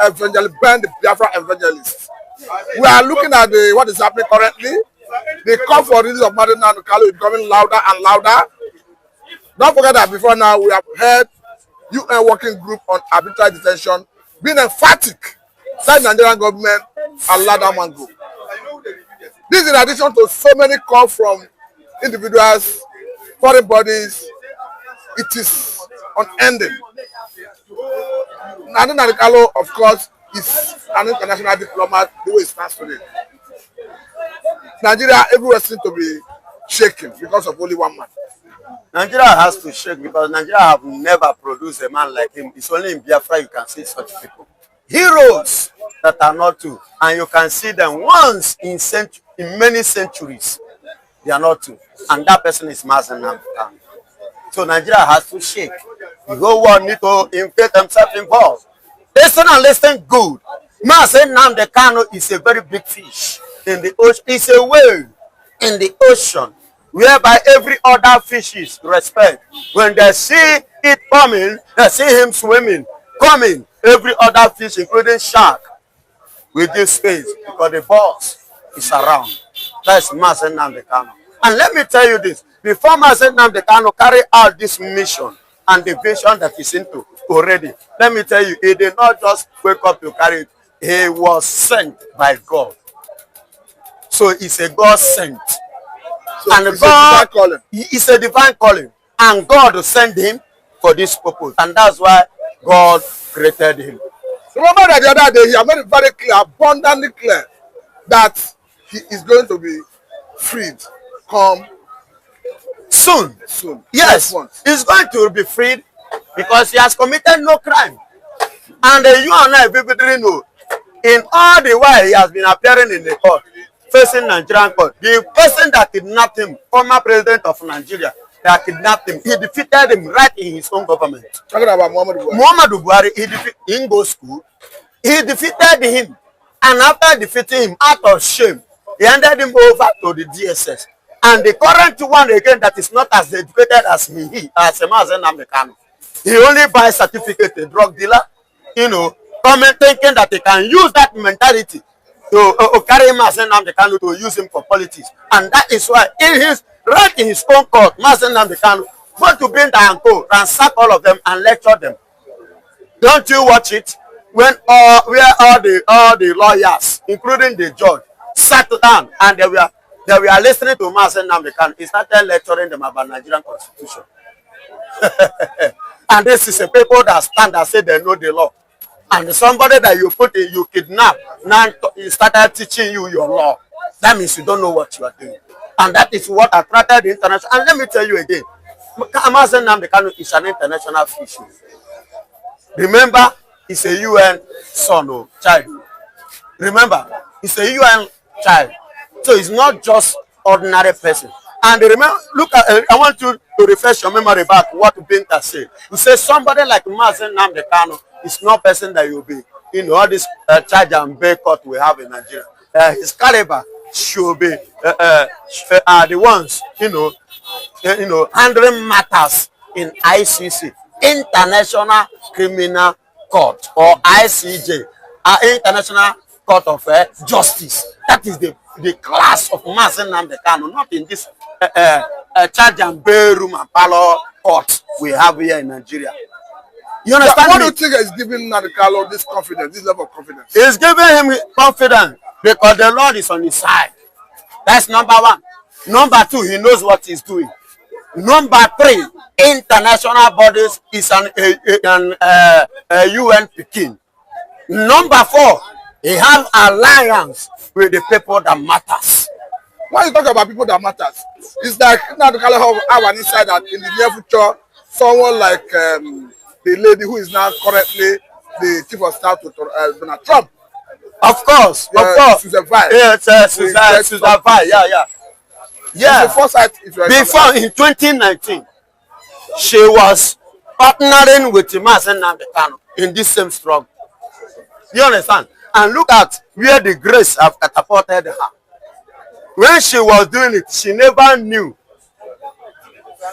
burn the Biafra evangelists. We are looking at what is happening currently. The call for release of Nnamdi Kanu is becoming louder and louder. Don't forget that before now we have heard UN working group on arbitrary detention being emphatic that the Nigerian government allowed that man go. This is in addition to so many calls from individuals, foreign bodies. It is unending. Nnamdi Kanu, of course, is an international diplomat the way it stands today. Nigeria everywhere seems to be shaking because of only one man. Nigeria has to shake because Nigeria have never produced a man like him. It's only in Biafra you can see such people. Heroes that are not two. And you can see them once in many centuries. They are not two. And that person is Nnamdi Kanu. So Nigeria has to shake. The whole world need to get themselves involved. Listen and listen good. Nnamdi Kanu is a very big fish in the ocean. It's a whale in the ocean, whereby every other fishes respect. When they see it coming, they see him swimming, coming. Every other fish, including shark, will give space because the boss is around. That's Nnamdi Kanu. And let me tell you this: before Nnamdi Kanu carry out this mission and the vision that he's into already, let me tell you, he did not just wake up to carry it. He was sent by God. So it's a God sent. So and God, it's a divine calling. And God sent him for this purpose. And that's why God created him. Remember that the other day, he made it very clear, abundantly clear, that he is going to be freed. Come soon. Soon. Yes, he's going to be freed because he has committed no crime. And you and I vividly know, in all the while he has been appearing in the court, facing Nigerian court, the person that kidnapped him, former president of Nigeria, that kidnapped him, he defeated him right in his own government. Talking about Muhammadu Buhari, he didn't go school. He defeated him. And after defeating him, out of shame, he handed him over to the DSS. And the current one again that is not as educated as as Nnamdi Kanu. He only buys certificate, a drug dealer, coming thinking that he can use that mentality to carry him as Nnamdi Kanu to use him for politics. And that is why right in his own court, Nnamdi Kanu went to bring and go, ransack all of them and lecture them. Don't you watch it? When where all the lawyers, including the judge, sat down and they were listening to Nnamdi Kanu, he started lecturing them about Nigerian constitution. And this is a people that stand and say they know the law. And somebody that you kidnap, now he started teaching you your law. That means you don't know what you are doing. And that is what attracted the international. And let me tell you again, Nnamdi Kanu is an international fish. Remember, he's a UN son or child. Remember, he's a UN child. So he's not just ordinary person. And remember, look at, I want you to refresh your memory back what Binta said. You say somebody like Nnamdi Kanu is not person that you'll be, all this charge and bail court we have in Nigeria. His caliber should be the ones, handling matters in ICC, International Criminal Court, or ICJ, International Court of Justice. That is the class of Nnamdi Kanu, not in this charge and bail room and parlor court we have here in Nigeria. You understand? What do you think is giving Nnamdi Kanu this confidence, this level of confidence? It's giving him confidence because the Lord is on his side. That's number one. Number two, he knows what he's doing. Number three, international bodies is an UN Peking. Number four, he has alliance with the people that matters. When you talk about people that matters, it's like Nnamdi Kanu have an insight that in the near future, someone like the lady who is now currently the chief of staff to Donald Trump. Of course, of course. Susan Vai. Yeah, Susan Vai. Yeah. Before in 2019, she was partnering with Nnamdi Kanu in this same struggle. You understand? And look at where the grace have catapulted her. When she was doing it, she never knew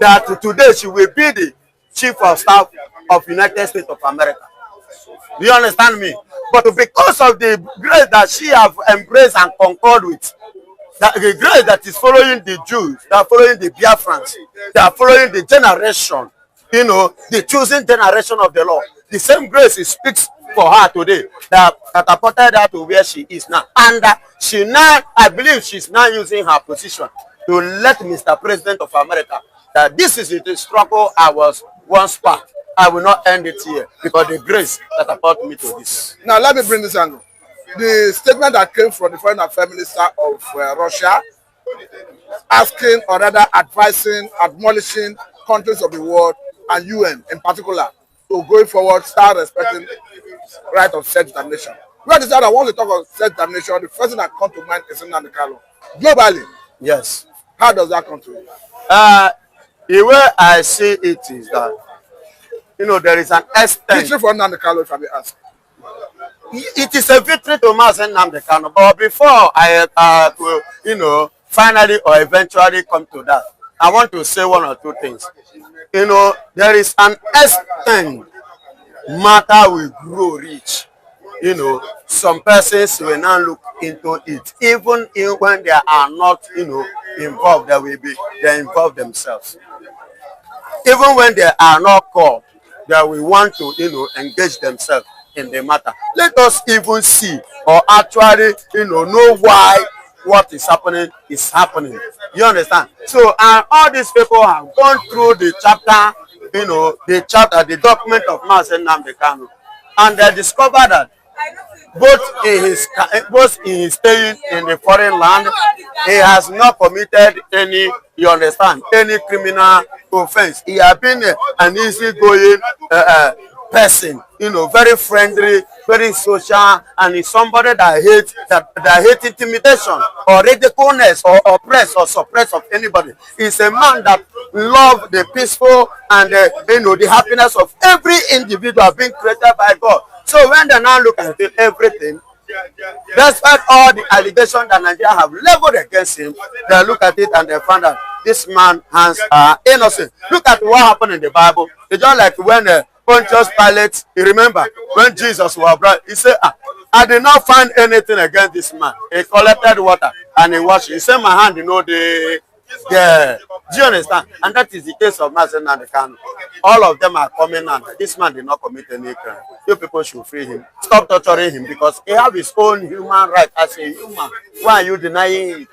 that today she will be the chief of staff of United States of America. Do you understand me? But because of the grace that she have embraced and concord with, that the grace that is following the Jews, that are following the Biafrans, that are following the generation, you know, the chosen generation of the Lord, the same grace is speaks for her today that catapulted her to where she is now. And she now, I believe she's now using her position to let Mr. President of America that this is the struggle I was once part. I will not end it here because the grace that brought me to this. Now, let me bring this angle. The statement that came from the Foreign Affairs Minister of Russia, asking or rather advising, admonishing countries of the world and UN in particular to going forward start respecting right of self-determination. We understand that once we talk of self-determination, the first thing that comes to mind is Nnamdi Kanu. Globally, yes. How does that come to you? The way I see it is that, you know, there is an extent. Victory for Nnamdi Kanu, if I may ask. It is a victory to Nnamdi Kanu, but before I will, you know, finally or eventually come to that, I want to say one or two things. You know, there is an extent matter will grow rich. You know, some persons will now look into it, even when they are not, you know, involved. They involve themselves. Even when they are not called, they will want to, you know, engage themselves in the matter. Let us even see or actually, you know why what is happening is happening. You understand? So, and all these people have gone through the chapter, you know, the document of Massacre Nnamdi Kanu, and they discovered that both in his staying in the foreign land, he has not committed any, you understand, any criminal offense. He has been an easygoing person, you know, very friendly, very social, and is somebody that hates intimidation or ridiculousness or oppress or suppress of anybody. He's a man that loves the peaceful and you know, the happiness of every individual being created by God. So when they now look at everything, despite all the allegations that Nigeria have leveled against him, they look at it and they find out this man's hands are innocent. Look at what happened in the Bible. It's just like when Pontius Pilate, you remember, when Jesus was brought, he said, I did not find anything against this man. He collected water and he washed. He said, my hand, you know, do you understand? And that is the case of Massacre Nnamdi Kanu. All of them are coming and this man did not commit any crime. You people should free him. Stop torturing him because he has his own human right as a human. Why are you denying it?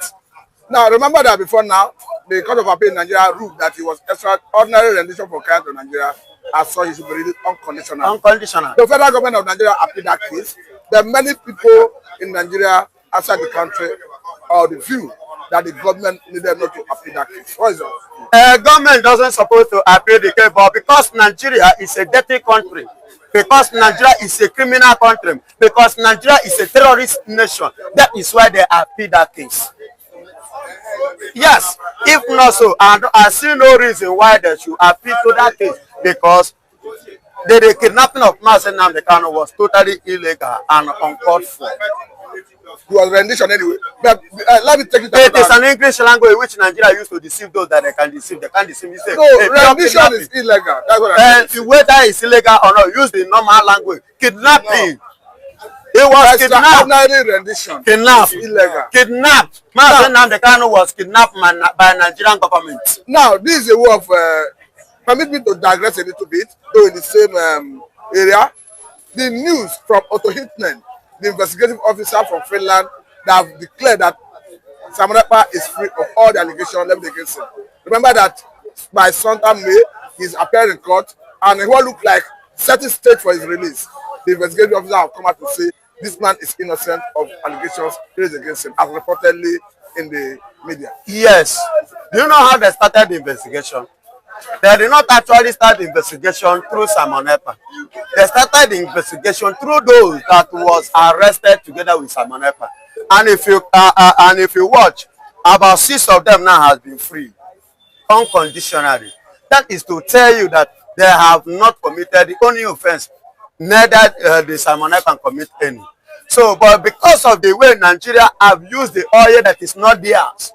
Now, remember that before now, the Court of Appeal in Nigeria ruled that it was extraordinary rendition for crime to Nigeria, as so he should be released unconditional. Unconditional. The federal government of Nigeria appealed that case. There are many people in Nigeria outside the country or the view that the government needed not to appeal that case. What is that? Government doesn't supposed to appeal the case, but because Nigeria is a dirty country, because Nigeria is a criminal country, because Nigeria is a terrorist nation, that is why they appeal that case. Yes, if not so, I see no reason why they should appeal to that case, because the kidnapping of Massacre Nnamdi Kanu was totally illegal and uncalled for. It was rendition anyway. But let me take it. It is an English language which Nigeria used to deceive those that they can deceive. They can't deceive. Say, no, hey, rendition is illegal. That's what I mean. Whether it's illegal or not, use the normal language. Kidnapping. No. It was kidnapped. Rendition. Kidnapped. Illegal. Kidnapped. Massacre Nnamdi Kanu was kidnapped by Nigerian government. Now, this is a way of permit me to digress a little bit, though in the same area. The news from Otto Hittnen, the investigative officer from Finland, that have declared that Samanapa is free of all the allegations leveled against him. Remember that by sometime May, he's appeared in court, and in what looked like setting stage for his release. The investigative officer have come out to say this man is innocent of allegations raised against him, as reportedly in the media. Yes. Do you know how they started the investigation? They did not actually start the investigation through Samanapa. They started the investigation through those that was arrested together with Samanapa. And if you watch, about 6 of them now has been free unconditionally. That is to tell you that they have not committed the only offense. Neither the Samanapa can commit any. So, but because of the way Nigeria have used the oil that is not theirs,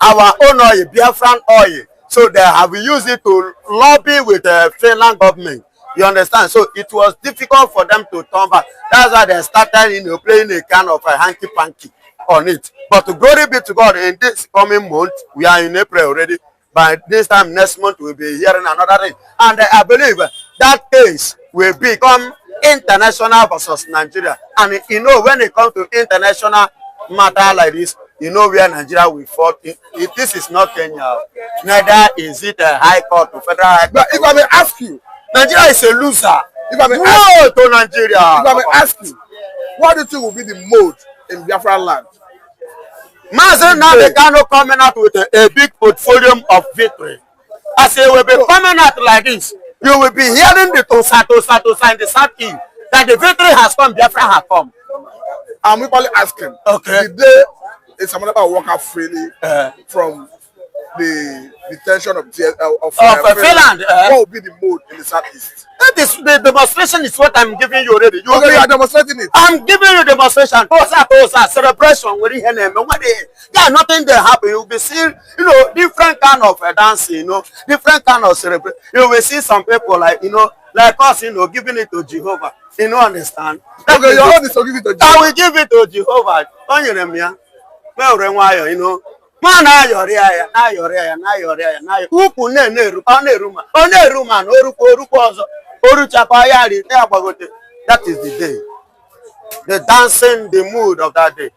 our own oil, Biafran oil, so they have used it to lobby with the Finland government, You understand? So it was difficult for them to turn back. That's why they started, playing a kind of a hanky-panky on it. But to glory be to God, in this coming month, we are in April already. By this time, next month, we'll be hearing another thing. And I believe that case will become international versus Nigeria. And when it comes to international matter like this, where Nigeria will fall. If this is not Kenya, neither is it a high court or federal high court. But if I may ask you, Nigeria is a loser. If I may to Nigeria. If I may ask you, what do you think will be the mode in Biafra land? Massacre now they cannot coming out with a big portfolio of victory. As they will be coming out like this, you will be hearing the tosa in the southeast that the victory has come, Biafra has come. I'm probably asking, okay, the day is someone about walk out freely from the detention of Finland. What will be the mood in the southeast? The demonstration is what I'm giving you already. You are demonstrating it. I'm giving you demonstration. Tosa, celebration. Yeah, nothing there happen. You will be seeing, different kind of dancing, different kind of celebration. You will see some people like us, giving it to Jehovah. Understand? Okay, your own is to give it to Jehovah. I will give it to Jehovah. That is the day. The dancing, the mood of that day.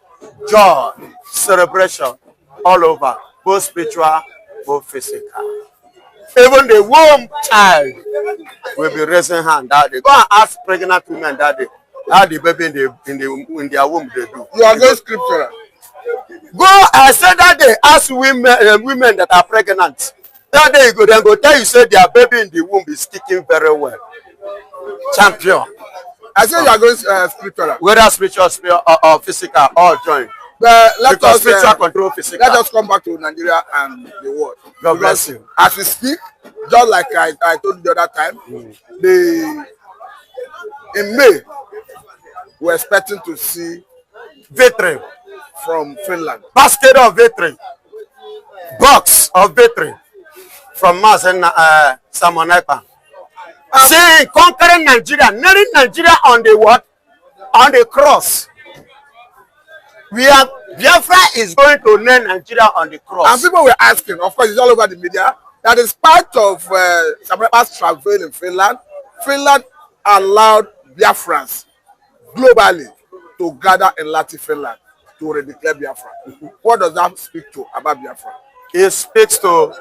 Joy, celebration, all over. Both spiritual, both physical. Even the womb child will be raising hand that day. Go and ask pregnant women that day how the baby in their womb they do. You are going scriptural. Go, I said that day, ask women that are pregnant. That day you go tell you say their baby in the womb is kicking very well. Champion. I said you are going scriptural. Whether spiritual or physical, all join. But because spiritual control physical. Let us come back to Nigeria and the world. God bless you. As we speak, just like I told you the other time, in May, we're expecting to see victory from Finland. Basket of victory. Box of victory from Mas and Samonepa. Saying conquering Nigeria, nailing Nigeria on the what? On the cross. Biafra is going to nail Nigeria on the cross. And people were asking, of course, it's all over the media, that in spite of Samonepa's travel in Finland, Finland allowed Biafrans globally to gather in Latin Finland to redeclare Biafra. What does that speak to about Biafra? It speaks to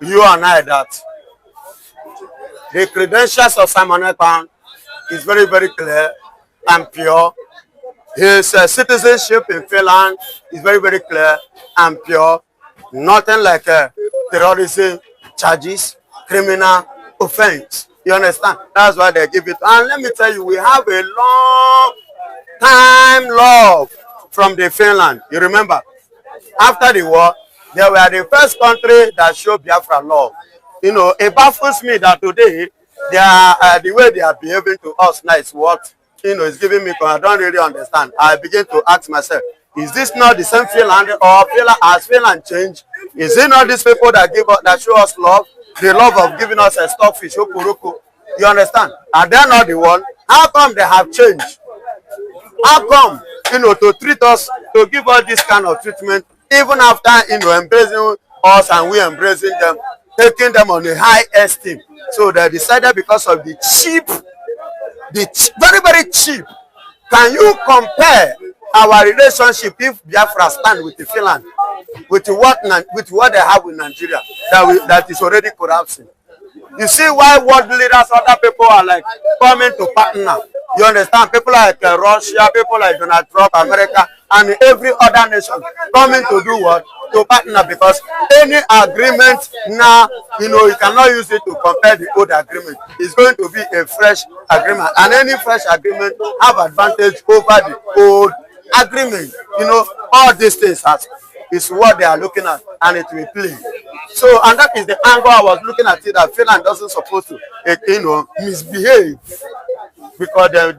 you and I that the credentials of Samonepa is very, very clear and pure. His citizenship in Finland is very, very clear and pure. Nothing like terrorism charges, criminal offense. You understand? That's why they give it. And let me tell you, we have a long time love from the Finland. You remember? After the war, they were the first country that showed Biafra love. It baffles me that today, the way they are behaving to us now is what, is giving me, I don't really understand. I begin to ask myself, is this not the same Finland, or has Finland changed? Is it not these people that show us love? The love of giving us a stockfish, okuruku. You understand? Are they not the one? How come they have changed? How come, to treat us, to give us this kind of treatment, even after, embracing us and we embracing them, taking them on a high esteem? So they decided because of the cheap, very, very cheap. Can you compare our relationship if Biafra stand with the Finland, with what they have with Nigeria, that is already collapsing? You see why world leaders, other people are like coming to partner. You understand? People like Russia, people like Donald Trump, America, and every other nation coming to do what? To partner, because any agreement now, you cannot use it to compare the old agreement. It's going to be a fresh agreement, and any fresh agreement have advantage over the old agreement. All these things is what they are looking at, and it will play. So, and that is the angle I was looking at it, that Finland doesn't supposed to, misbehave. Because they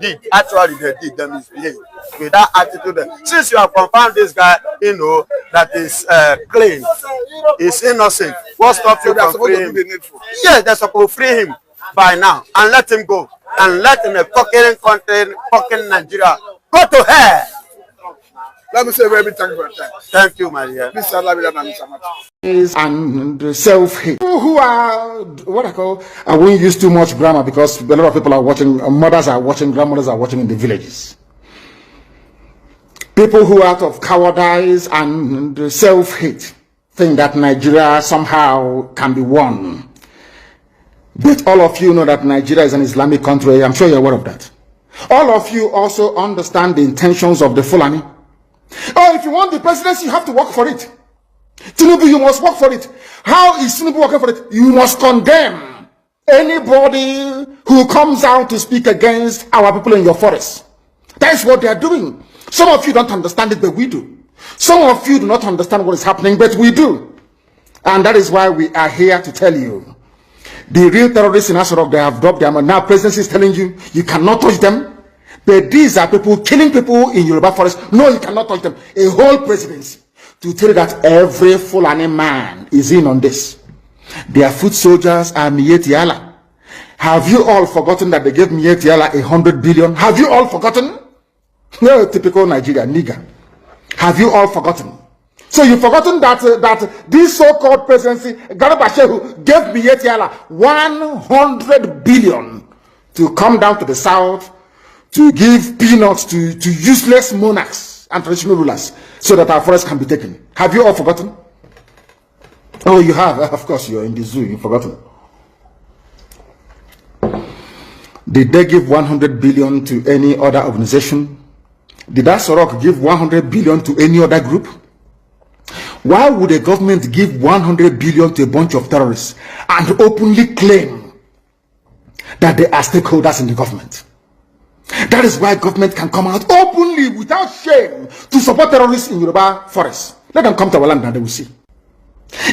misbehave with that attitude. Since you have confirmed this guy, that is clean, is innocent, what stops you from freeing him? Yes, they're supposed to free him. by now and let him go. And let him a fucking country, fucking Nigeria go to hell. Let me say a very big thank you for your time. Thank you, my dear. Please allow me that so much. And self-hate. People who are what I call, I won't use too much grammar because a lot of people are watching, mothers are watching, grandmothers are watching in the villages. People who out of cowardice and self-hate think that Nigeria somehow can be won. But all of you know that Nigeria is an Islamic country. I'm sure you're aware of that. All of you also understand the intentions of the Fulani. Oh, if you want the presidency, you have to work for it. Tinubu, you must work for it. How is Tinubu working for it? You must condemn anybody who comes out to speak against our people in your forest. That's what they are doing. Some of you don't understand it, but we do. Some of you do not understand what is happening, but we do. And that is why we are here to tell you. The real terrorists in Asarok, they have dropped them, and now presidency is telling you, you cannot touch them. But these are people killing people in Yoruba forest. No, you cannot touch them. A whole presidency to tell you that every Fulani man is in on this. Their foot soldiers are Mietiala. Have you all forgotten that they gave Mietiala 100 billion? Have you all forgotten? No, typical Nigeria, nigger. Have you all forgotten? So you've forgotten that this so-called presidency, Garba Shehu, gave Mietiala 100 billion to come down to the south to give peanuts to useless monarchs and traditional rulers so that our forests can be taken. Have you all forgotten? Oh, you have. Of course, you're in the zoo. You've forgotten. Did they give 100 billion to any other organization? Did Asorok give 100 billion to any other group? Why would a government give 100 billion to a bunch of terrorists and openly claim that they are stakeholders in the government? That is why government can come out openly without shame to support terrorists in Yoruba forests. Let them come to our land and they will see.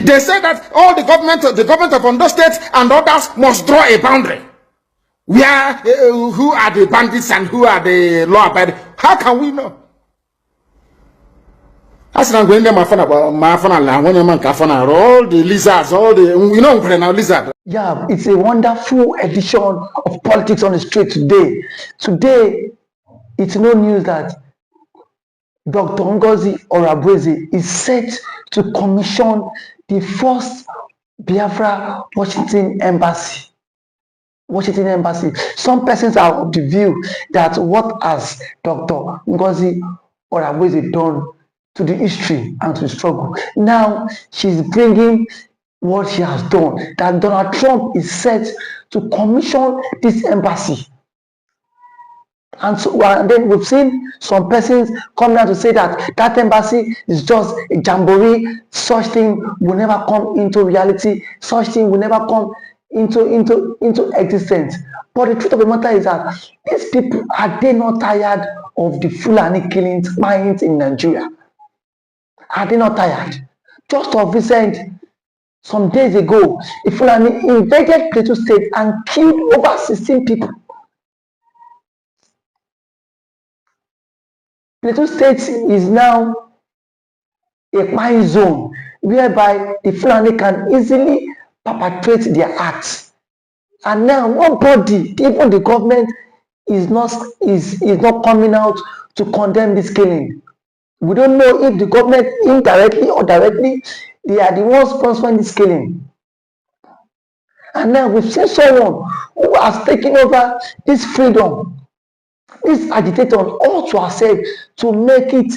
They say that all the government of Ondo State and others must draw a boundary. Where who are the bandits and who are the law-abiding? How can we know? As I'm going there, my phone, all the lizards, all the lizard. Yeah, it's a wonderful edition of Politics on the Street today. Today, it's no news that Dr. Ngozi Orabueze is set to commission the first Biafra Washington Embassy. Some persons are of the view that what has Dr. Ngozi Orabueze done to the history and to the struggle. Now she's bringing what she has done, that Donald Trump is set to commission this embassy. And so and then we've seen some persons coming out to say that that embassy is just a jamboree, such thing will never come into reality, such thing will never come into existence. But the truth of the matter is that these people, are they not tired of the Fulani killings, mines in Nigeria? Are they not tired? Just of recent, some days ago, the Fulani invaded Plateau State and killed over 16 people. Plateau State is now a mine zone whereby the Fulani can easily perpetrate their acts. And now nobody, even the government, is not coming out to condemn this killing. We don't know if the government indirectly or directly, they are the ones sponsoring this killing. And now we've seen someone who has taken over this freedom, this agitator, all to ourselves to make it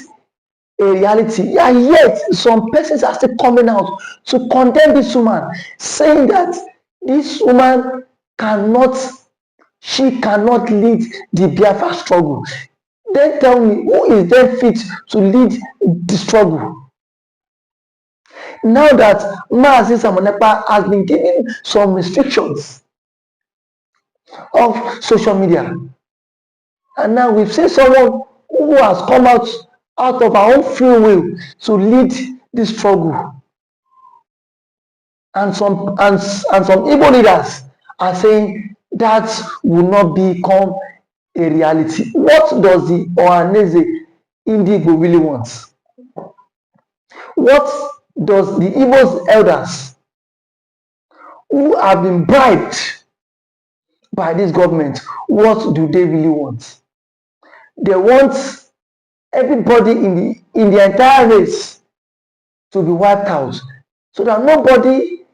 a reality. And yet, some persons are still coming out to condemn this woman, saying that this woman cannot lead the Biafra struggle. Then tell me, who is then fit to lead the struggle? Now that Mazi Samonepa has been given some restrictions of social media, and now we've seen someone who has come out of our own free will to lead this struggle, and some Igbo leaders are saying that will not become a reality. What does the Ohaneze Indigo really want? What does the Igbo's elders who have been bribed by this government, what do they really want? They want everybody in the entire race to be wiped out, so that nobody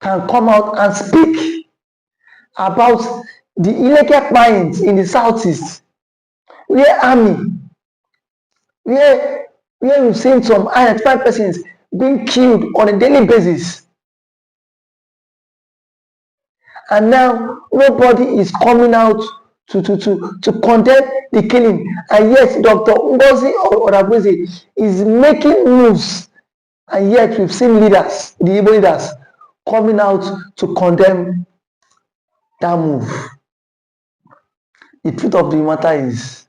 can come out and speak about the illegal mines in the southeast, where army, where we've seen some identified persons being killed on a daily basis. And now nobody is coming out to condemn the killing. And yet Dr. Ngozi Oravweze is making moves. And yet we've seen leaders, the Igbo leaders, coming out to condemn that move. The truth of the matter is,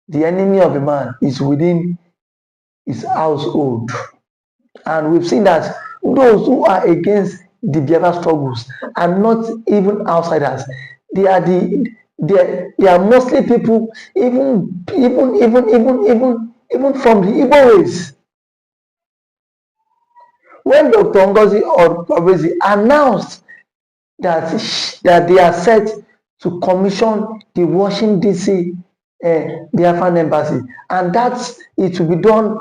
the enemy of a man is within his household. And we've seen that those who are against the Biafra struggles are not even outsiders. They are mostly people, even from the Igbo race. When Dr. Ngozi Oravweze announced that they are set to commission the Washington DC Biafran embassy, and that it will be done